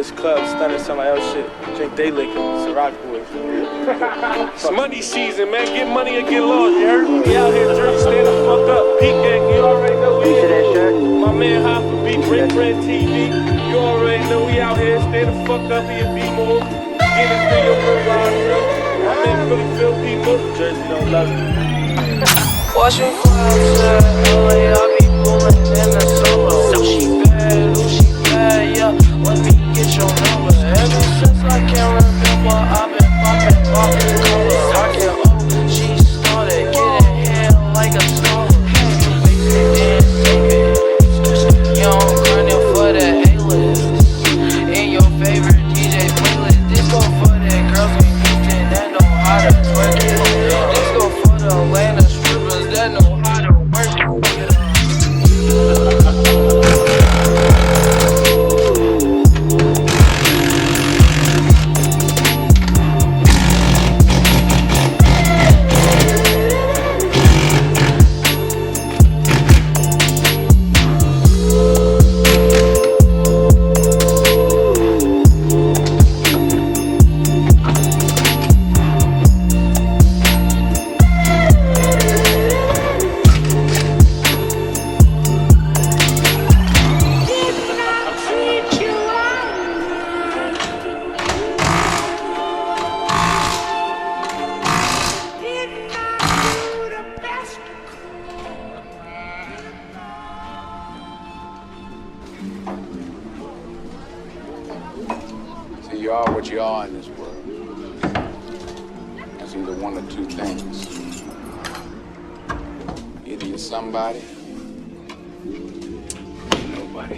this club, stunning somebody else shit. Drink they liquor, it's a rock boys. It's money season, man. Get money or get lost, you heard? We out here, Jersey, stand the fuck up. Peak gang, you already know we see that shirt? My man Hopper B, Break Bread TV. You already know we out here, stand the fuck up in your B-move. Get it through your real life, my man Philly Phil people. Jersey don't love it. Watching clouds at LA, I be pulling in a solo. Ooh, she bad, yeah. Let me get your number. Ever since I can remember, I've been popping color. I get old, she started getting hair like a scholar. Makes me dance, save it. Young grinding for the A-list. In your favorite DJ playlist. This go for the girls in Houston that know how to twerk it. This go for the Atlanta strippers that know how to work it. See, you are what you are in this world. It's either one or two things. Either you're somebody, or nobody.